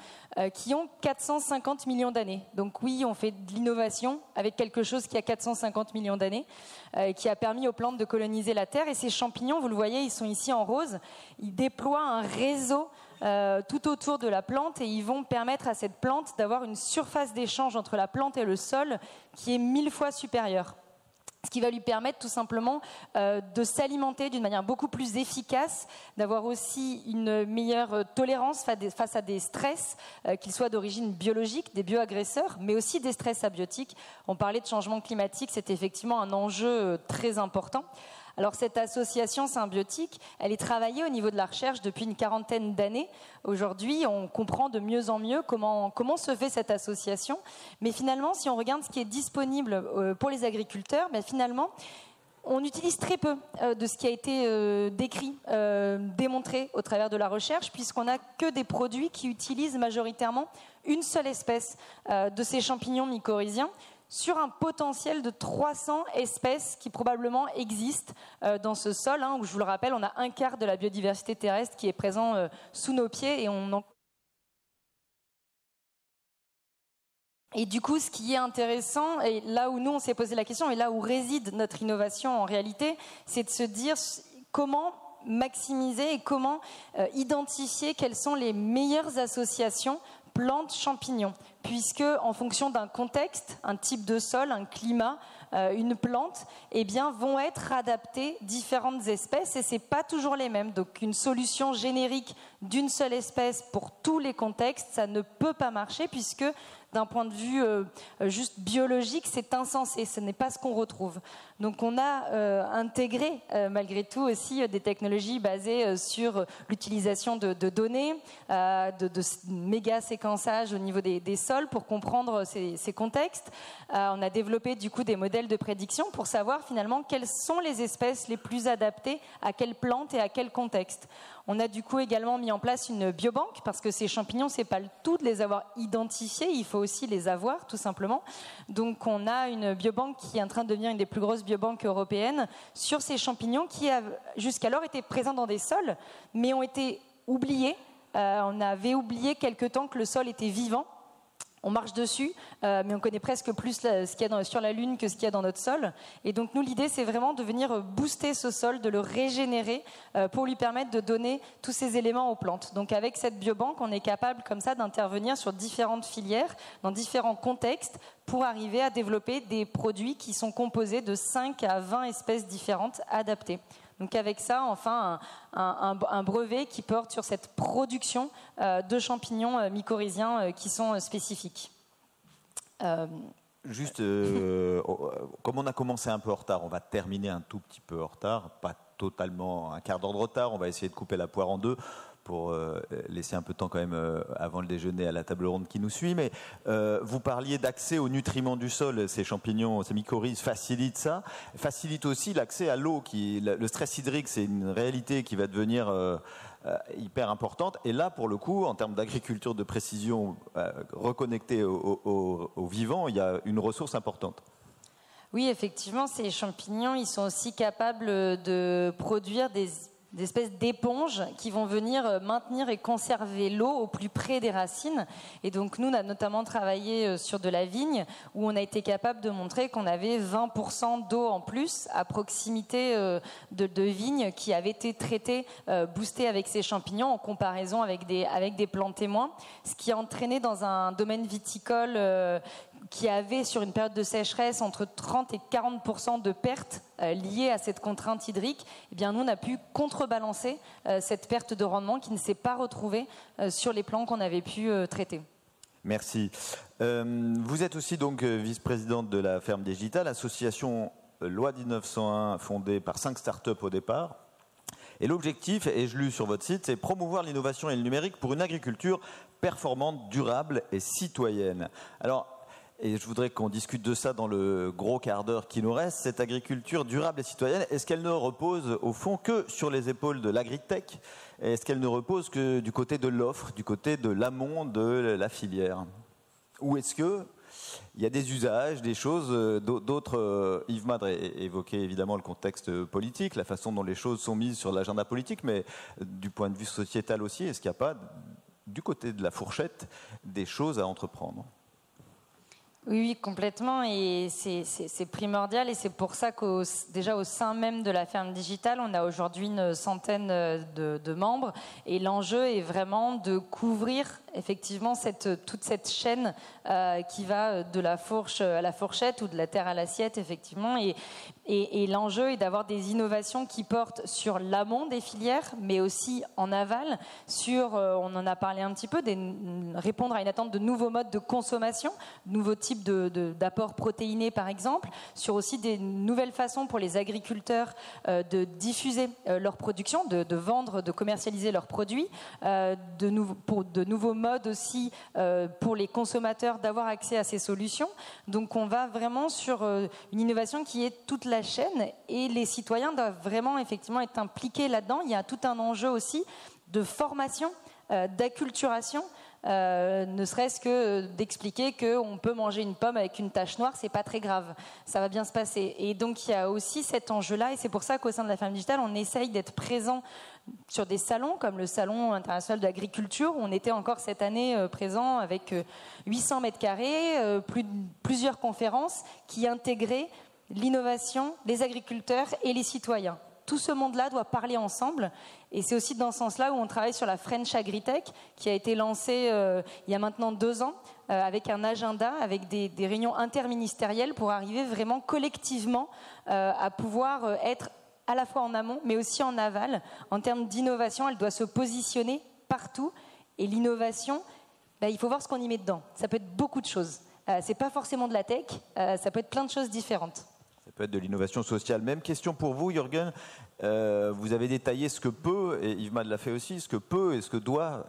qui ont 450 millions d'années. Donc oui, on fait de l'innovation avec quelque chose qui a 450 millions d'années, qui a permis aux plantes de coloniser la Terre. Et ces champignons, vous le voyez, ils sont ici en rose. Ils déploient un réseau tout autour de la plante et ils vont permettre à cette plante d'avoir une surface d'échange entre la plante et le sol qui est 1000 fois supérieure. Ce qui va lui permettre tout simplement de s'alimenter d'une manière beaucoup plus efficace, d'avoir aussi une meilleure tolérance face à des stress, qu'ils soient d'origine biologique, des bioagresseurs, mais aussi des stress abiotiques. On parlait de changement climatique, c'est effectivement un enjeu très important. Alors cette association symbiotique, elle est travaillée au niveau de la recherche depuis une quarantaine d'années. Aujourd'hui, on comprend de mieux en mieux comment se fait cette association. Mais finalement, si on regarde ce qui est disponible pour les agriculteurs, ben finalement, on utilise très peu de ce qui a été décrit, démontré au travers de la recherche, puisqu'on n'a que des produits qui utilisent majoritairement une seule espèce de ces champignons mycorhiziens, sur un potentiel de 300 espèces qui probablement existent dans ce sol, où je vous le rappelle, on a un quart de la biodiversité terrestre qui est présent sous nos pieds Et du coup, ce qui est intéressant, et là où nous on s'est posé la question, et là où réside notre innovation en réalité, c'est de se dire comment maximiser et comment identifier quelles sont les meilleures associations plantes, champignons, puisque en fonction d'un contexte, un type de sol, un climat, une plante, eh bien, vont être adaptées différentes espèces et c'est pas toujours les mêmes. Donc, une solution générique d'une seule espèce pour tous les contextes, ça ne peut pas marcher puisque d'un point de vue juste biologique, c'est insensé, ce n'est pas ce qu'on retrouve. Donc on a intégré malgré tout aussi des technologies basées sur l'utilisation de données, de méga séquençage au niveau des sols pour comprendre ces contextes. On a développé du coup des modèles de prédiction pour savoir finalement quelles sont les espèces les plus adaptées à quelle plante et à quel contexte. On a du coup également mis en place une biobanque parce que ces champignons, c'est pas le tout de les avoir identifiés, il faut aussi les avoir tout simplement. Donc on a une biobanque qui est en train de devenir une des plus grosses biobanques européennes sur ces champignons qui jusqu'alors étaient présents dans des sols mais ont été oubliés. On avait oublié quelque temps que le sol était vivant. On marche dessus, mais on connaît presque plus ce qu'il y a sur la Lune que ce qu'il y a dans notre sol. Et donc nous, l'idée, c'est vraiment de venir booster ce sol, de le régénérer pour lui permettre de donner tous ces éléments aux plantes. Donc avec cette biobanque, on est capable comme ça d'intervenir sur différentes filières, dans différents contextes, pour arriver à développer des produits qui sont composés de 5 à 20 espèces différentes adaptées. Donc avec ça, enfin, un brevet qui porte sur cette production de champignons mycorhiziens qui sont spécifiques. Juste, comme on a commencé un peu en retard, on va terminer un tout petit peu en retard, pas totalement un quart d'heure de retard, on va essayer de couper la poire en deux pour laisser un peu de temps quand même avant le déjeuner à la table ronde qui nous suit. Mais vous parliez d'accès aux nutriments du sol. Ces champignons, ces mycorhizes facilitent ça. Facilitent aussi l'accès à l'eau. Le stress hydrique, c'est une réalité qui va devenir hyper importante. Et là, pour le coup, en termes d'agriculture de précision reconnectée au vivant, il y a une ressource importante. Oui, effectivement, ces champignons, ils sont aussi capables de produire des espèces d'éponges qui vont venir maintenir et conserver l'eau au plus près des racines. Et donc nous, on a notamment travaillé sur de la vigne où on a été capable de montrer qu'on avait 20% d'eau en plus à proximité de vignes qui avaient été traitées, boostées avec ces champignons en comparaison avec des plants témoins, ce qui a entraîné dans un domaine viticole qui avait sur une période de sécheresse entre 30 et 40% de pertes liées à cette contrainte hydrique. Eh bien, nous, on a pu contrebalancer cette perte de rendement qui ne s'est pas retrouvée sur les plants qu'on avait pu traiter. Merci. Vous êtes aussi donc vice-présidente de la Ferme Digitale, association loi 1901 fondée par 5 startups au départ. Et l'objectif, et je l'ai lu sur votre site, c'est promouvoir l'innovation et le numérique pour une agriculture performante, durable et citoyenne. Alors, et je voudrais qu'on discute de ça dans le gros quart d'heure qui nous reste. Cette agriculture durable et citoyenne, est-ce qu'elle ne repose au fond que sur les épaules de l'agritech? Est-ce qu'elle ne repose que du côté de l'offre, du côté de l'amont de la filière? Ou est-ce qu'il y a des usages, des choses, d'autres... Yves Madre évoquait évidemment le contexte politique, la façon dont les choses sont mises sur l'agenda politique, mais du point de vue sociétal aussi, est-ce qu'il n'y a pas, du côté de la fourchette, des choses à entreprendre? Oui, complètement, et c'est primordial, et c'est pour ça déjà au sein même de la ferme digitale, on a aujourd'hui une centaine de membres, et l'enjeu est vraiment de couvrir effectivement toute cette chaîne qui va de la fourche à la fourchette ou de la terre à l'assiette, effectivement, et l'enjeu est d'avoir des innovations qui portent sur l'amont des filières, mais aussi en aval, on en a parlé un petit peu, répondre à une attente de nouveaux modes de consommation, nouveaux types d'apports protéinés par exemple, sur aussi des nouvelles façons pour les agriculteurs de diffuser leur production, de vendre, de commercialiser leurs produits, pour de nouveaux modes aussi pour les consommateurs d'avoir accès à ces solutions. Donc on va vraiment sur une innovation qui est toute la chaîne, et les citoyens doivent vraiment effectivement être impliqués là-dedans. Il y a tout un enjeu aussi de formation, d'acculturation, ne serait-ce que d'expliquer qu'on peut manger une pomme avec une tache noire, c'est pas très grave, ça va bien se passer. Et donc il y a aussi cet enjeu-là, et c'est pour ça qu'au sein de la ferme digitale, on essaye d'être présent sur des salons comme le Salon international de l'agriculture. On était encore cette année présent avec 800 mètres carrés, plusieurs conférences qui intégraient l'innovation, les agriculteurs et les citoyens. Tout ce monde-là doit parler ensemble, et c'est aussi dans ce sens-là où on travaille sur la French Agritech, qui a été lancée il y a maintenant 2 ans, avec un agenda, avec des réunions interministérielles pour arriver vraiment collectivement à pouvoir être à la fois en amont, mais aussi en aval. En termes d'innovation, elle doit se positionner partout, et l'innovation, il faut voir ce qu'on y met dedans. Ça peut être beaucoup de choses. C'est pas forcément de la tech, ça peut être plein de choses différentes. Ça peut être de l'innovation sociale. Même question pour vous, Jürgen. Vous avez détaillé ce que peut, et Yves Mad l'a fait aussi, ce que peut et ce que doit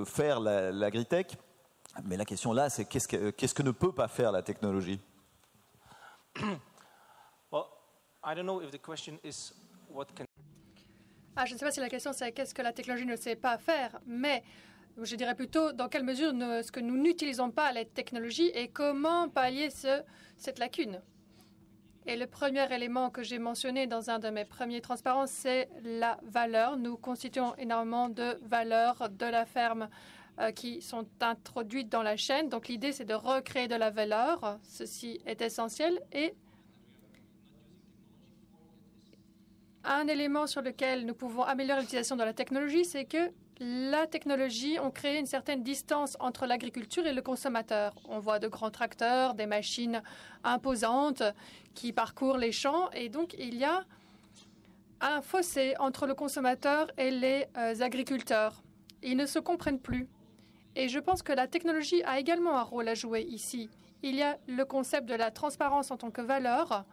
faire l'agritech. Mais la question là, c'est qu'est-ce que ne peut pas faire la technologie? I don't know if the question is what can... Je ne sais pas si la question c'est qu'est-ce que la technologie ne sait pas faire, mais je dirais plutôt dans quelle mesure est-ce que nous n'utilisons pas les technologies et comment pallier cette lacune. Et le premier élément que j'ai mentionné dans un de mes premiers transparences, c'est la valeur. Nous constituons énormément de valeurs de la ferme qui sont introduites dans la chaîne. Donc l'idée, c'est de recréer de la valeur. Ceci est essentiel. Et un élément sur lequel nous pouvons améliorer l'utilisation de la technologie, c'est que la technologie a créé une certaine distance entre l'agriculture et le consommateur. On voit de grands tracteurs, des machines imposantes qui parcourent les champs, et donc il y a un fossé entre le consommateur et les agriculteurs. Ils ne se comprennent plus. Et je pense que la technologie a également un rôle à jouer ici. Il y a le concept de la transparence en tant que valeur,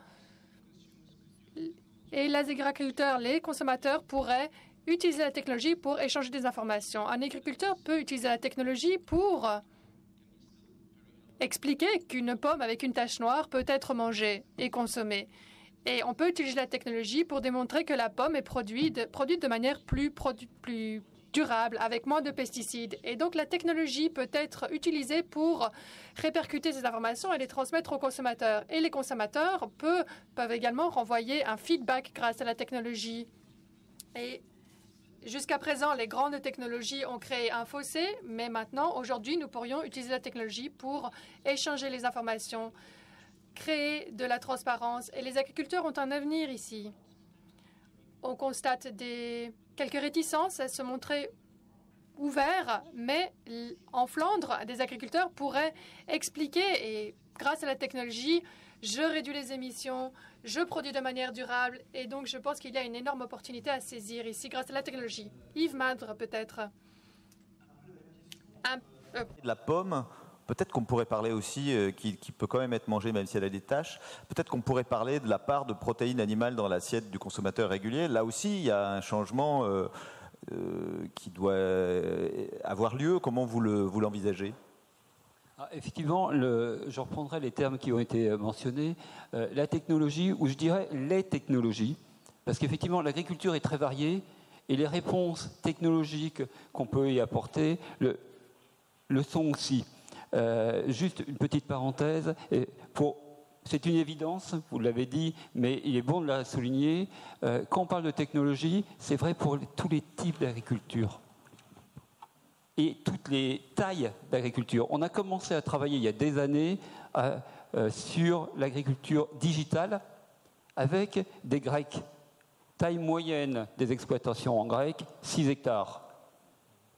et les agriculteurs, les consommateurs pourraient utiliser la technologie pour échanger des informations. Un agriculteur peut utiliser la technologie pour expliquer qu'une pomme avec une tache noire peut être mangée et consommée. Et on peut utiliser la technologie pour démontrer que la pomme est produite de manière plus durable, avec moins de pesticides. Et donc la technologie peut être utilisée pour répercuter ces informations et les transmettre aux consommateurs. Et les consommateurs peuvent également renvoyer un feedback grâce à la technologie. Et jusqu'à présent, les grandes technologies ont créé un fossé, mais maintenant, aujourd'hui, nous pourrions utiliser la technologie pour échanger les informations, créer de la transparence. Et les agriculteurs ont un avenir ici. On constate quelques réticences à se montrer ouverts, mais en Flandre, des agriculteurs pourraient expliquer, et grâce à la technologie, je réduis les émissions, je produis de manière durable, et donc je pense qu'il y a une énorme opportunité à saisir ici grâce à la technologie. Yves Madre, peut-être. De la pomme, peut-être qu'on pourrait parler aussi, qui peut quand même être mangée même si elle a des taches, peut-être qu'on pourrait parler de la part de protéines animales dans l'assiette du consommateur régulier. Là aussi, il y a un changement qui doit avoir lieu. Comment vous l'envisagez ? Effectivement, je reprendrai les termes qui ont été mentionnés. La technologie, ou je dirais les technologies, parce qu'effectivement, l'agriculture est très variée et les réponses technologiques qu'on peut y apporter le sont aussi. Juste une petite parenthèse, c'est une évidence, vous l'avez dit, mais il est bon de la souligner. Quand on parle de technologie, c'est vrai pour tous les types d'agriculture. et toutes les tailles d'agriculture. On a commencé à travailler il y a des années sur l'agriculture digitale avec des Grecs. Taille moyenne des exploitations en grec, 6 hectares.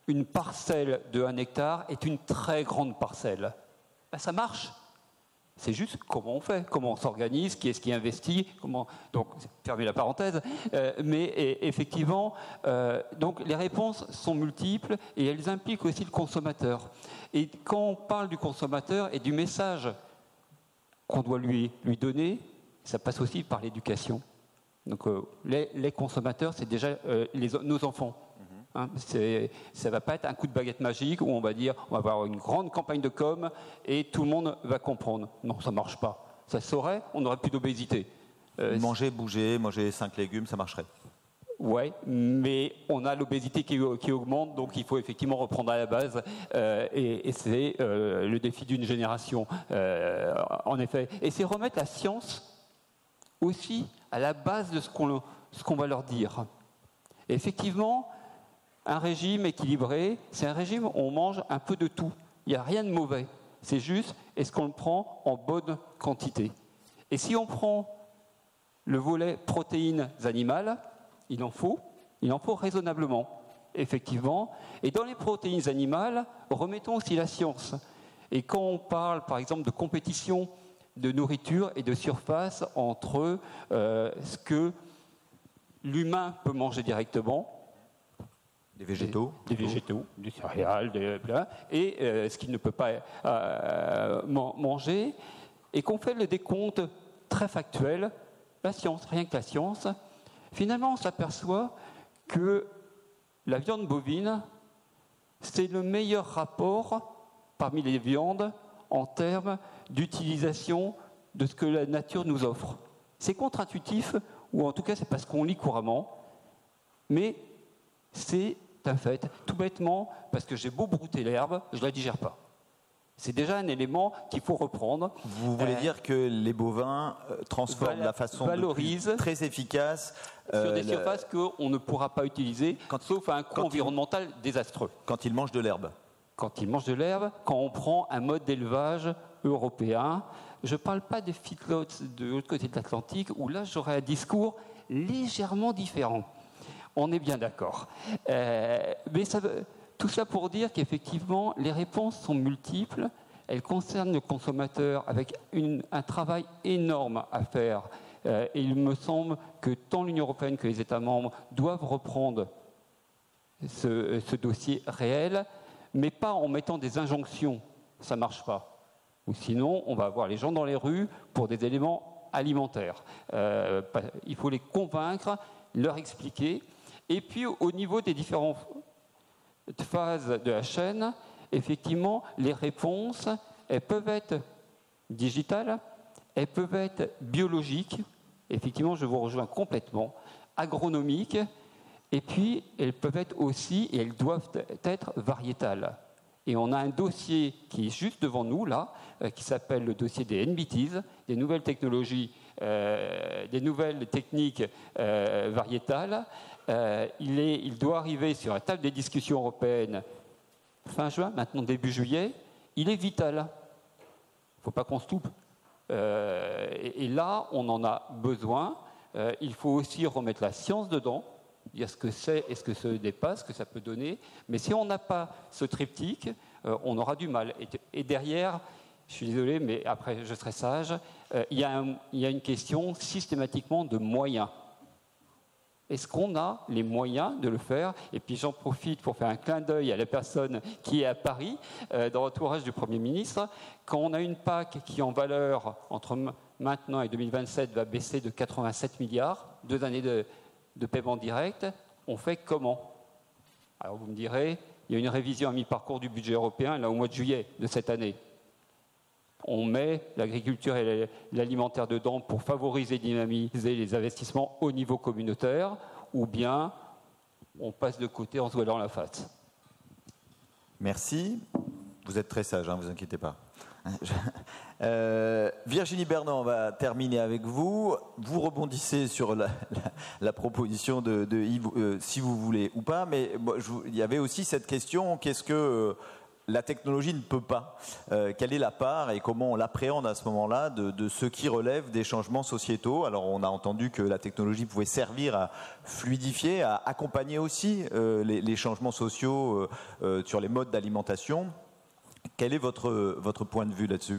Une parcelle de 1 hectare est une très grande parcelle. Ben, ça marche. C'est juste comment on fait, comment on s'organise, qui est-ce qui investit, comment. Donc, fermez la parenthèse. Mais effectivement, donc les réponses sont multiples et elles impliquent aussi le consommateur. Et quand on parle du consommateur et du message qu'on doit lui donner, ça passe aussi par l'éducation. Donc, les consommateurs, c'est déjà nos enfants. Hein, ça ne va pas être un coup de baguette magique où on va dire on va avoir une grande campagne de com et tout le monde va comprendre. Non, ça ne marche pas. Ça saurait, on n'aurait plus d'obésité. Manger, bouger, manger 5 légumes, ça marcherait. Oui, mais on a l'obésité qui augmente, donc il faut effectivement reprendre à la base. Et c'est le défi d'une génération, en effet. Et c'est remettre la science aussi à la base de ce qu'on va leur dire. Et effectivement, un régime équilibré, c'est un régime où on mange un peu de tout. Il n'y a rien de mauvais. C'est juste, est-ce qu'on le prend en bonne quantité? Et si on prend le volet protéines animales, il en faut raisonnablement, effectivement. Et dans les protéines animales, remettons aussi la science. Et quand on parle, par exemple, de compétition de nourriture et de surface entre ce que l'humain peut manger directement, des végétaux, des céréales, et ce qu'il ne peut pas manger, et qu'on fait le décompte très factuel, la science, rien que la science, finalement on s'aperçoit que la viande bovine, c'est le meilleur rapport parmi les viandes en termes d'utilisation de ce que la nature nous offre. C'est contre-intuitif, ou en tout cas c'est parce qu'on lit couramment, mais c'est un fait, tout bêtement, parce que j'ai beau brouter l'herbe, je ne la digère pas. C'est déjà un élément qu'il faut reprendre. Vous voulez dire que les bovins transforment la façon très efficace sur des surfaces qu'on ne pourra pas utiliser, sauf à un coût environnemental désastreux. Quand ils mangent de l'herbe. Quand ils mangent de l'herbe, quand on prend un mode d'élevage européen, je ne parle pas des feedlots de l'autre côté de l'Atlantique, où là j'aurais un discours légèrement différent. On est bien d'accord. Mais tout ça pour dire qu'effectivement, les réponses sont multiples. Elles concernent le consommateur avec un travail énorme à faire. Et il me semble que tant l'Union européenne que les États membres doivent reprendre ce dossier réel, mais pas en mettant des injonctions. Ça ne marche pas. Ou sinon, on va avoir les gens dans les rues pour des éléments alimentaires. Il faut les convaincre, leur expliquer. Et puis, au niveau des différentes phases de la chaîne, effectivement, les réponses, elles peuvent être digitales, elles peuvent être biologiques, effectivement, je vous rejoins complètement, agronomiques, et puis elles peuvent être aussi, et elles doivent être variétales. Et on a un dossier qui est juste devant nous, là, qui s'appelle le dossier des NBTs, des nouvelles technologies, des nouvelles techniques variétales. Il doit arriver sur la table des discussions européennes fin juin, maintenant début juillet. Il est vital. Il ne faut pas qu'on se loupe. Et là, on en a besoin. Il faut aussi remettre la science dedans, dire ce que c'est et ce que ça dépasse, ce que ça peut donner. Mais si on n'a pas ce triptyque, on aura du mal. Et derrière, je suis désolé, mais après je serai sage, il y a une question systématiquement de moyens. Est-ce qu'on a les moyens de le faire? Et puis j'en profite pour faire un clin d'œil à la personne qui est à Paris, dans l'entourage du Premier ministre. Quand on a une PAC qui, en valeur, entre maintenant et 2027, va baisser de 87 milliards, 2 années de paiement direct, on fait comment? Alors vous me direz, il y a une révision à mi-parcours du budget européen, là au mois de juillet de cette année. On met l'agriculture et l'alimentaire dedans pour favoriser et dynamiser les investissements au niveau communautaire, ou bien on passe de côté en se voilant la face. Merci. Vous êtes très sage, hein, vous inquiétez pas. Virginie Bernand, on va terminer avec vous. Vous rebondissez sur la proposition de Yves, si vous voulez ou pas, mais il y avait aussi cette question, qu'est-ce que la technologie ne peut pas? Quelle est la part et comment on l'appréhende à ce moment-là de ce qui relève des changements sociétaux? Alors on a entendu que la technologie pouvait servir à fluidifier, à accompagner aussi les changements sociaux sur les modes d'alimentation. Quel est votre point de vue là-dessus?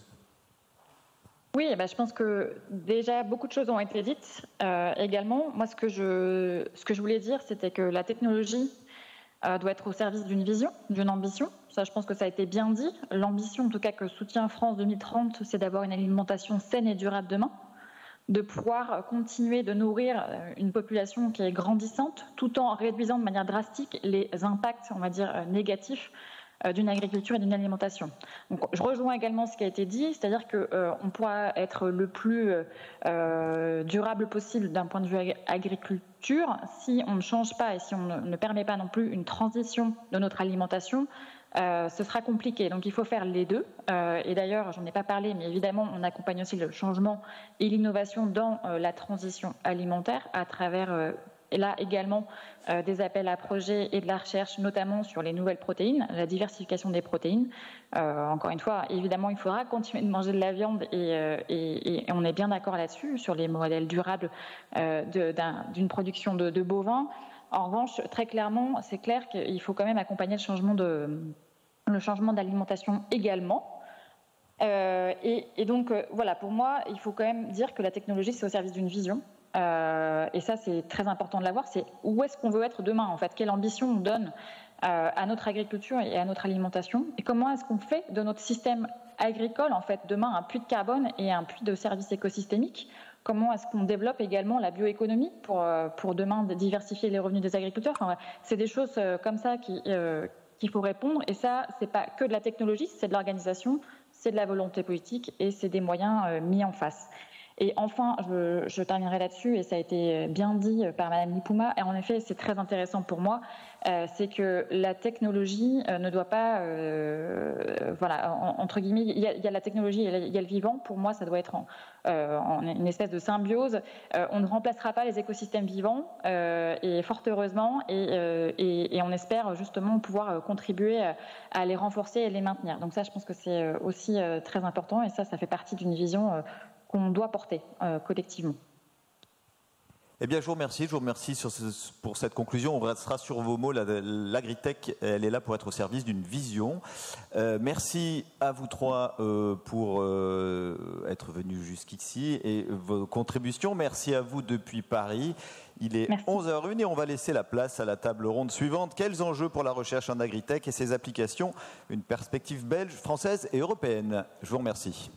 Oui, je pense que déjà beaucoup de choses ont été dites. Également, moi ce que je voulais dire, c'était que la technologie doit être au service d'une vision, d'une ambition. Ça, je pense que ça a été bien dit. L'ambition, en tout cas, que soutient France 2030, c'est d'avoir une alimentation saine et durable demain, de pouvoir continuer de nourrir une population qui est grandissante, tout en réduisant de manière drastique les impacts, on va dire, négatifs d'une agriculture et d'une alimentation. Donc, je rejoins également ce qui a été dit, c'est-à-dire qu'on pourra être le plus durable possible d'un point de vue agriculture si on ne change pas et si on ne permet pas non plus une transition de notre alimentation. Ce sera compliqué. Donc il faut faire les deux. Et d'ailleurs, j'en ai pas parlé, mais évidemment, on accompagne aussi le changement et l'innovation dans la transition alimentaire à travers et là également des appels à projets et de la recherche, notamment sur les nouvelles protéines, la diversification des protéines. Encore une fois, évidemment, il faudra continuer de manger de la viande et on est bien d'accord là-dessus, sur les modèles durables d'une production de bovins. En revanche, très clairement, c'est clair qu'il faut quand même accompagner le changement d'alimentation également. Et donc, voilà, pour moi, il faut quand même dire que la technologie, c'est au service d'une vision. Et ça, c'est très important de l'avoir. C'est où est-ce qu'on veut être demain, en fait? Quelle ambition on donne à notre agriculture et à notre alimentation? Et comment est-ce qu'on fait de notre système agricole, en fait, demain, un puits de carbone et un puits de services écosystémiques? Comment est-ce qu'on développe également la bioéconomie pour demain diversifier les revenus des agriculteurs? Enfin, c'est des choses comme ça qu'il faut répondre. Et ça, c'est pas que de la technologie, c'est de l'organisation, c'est de la volonté politique et c'est des moyens mis en face. Et enfin, je terminerai là-dessus, et ça a été bien dit par Madame Lipouma, et en effet, c'est très intéressant pour moi, c'est que la technologie ne doit pas, voilà, entre guillemets, il y a la technologie et il y a le vivant. Pour moi, ça doit être en une espèce de symbiose. On ne remplacera pas les écosystèmes vivants, et fort heureusement, et on espère justement pouvoir contribuer à les renforcer et les maintenir. Donc ça, je pense que c'est aussi très important, et ça fait partie d'une vision qu'on doit porter collectivement. Eh bien, je vous remercie pour cette conclusion. On restera sur vos mots. L'agritech, elle est là pour être au service d'une vision. Merci à vous trois pour être venus jusqu'ici et vos contributions. Merci à vous depuis Paris. Il est 11h01 et on va laisser la place à la table ronde suivante. Quels enjeux pour la recherche en agritech et ses applications? Une perspective belge, française et européenne. Je vous remercie.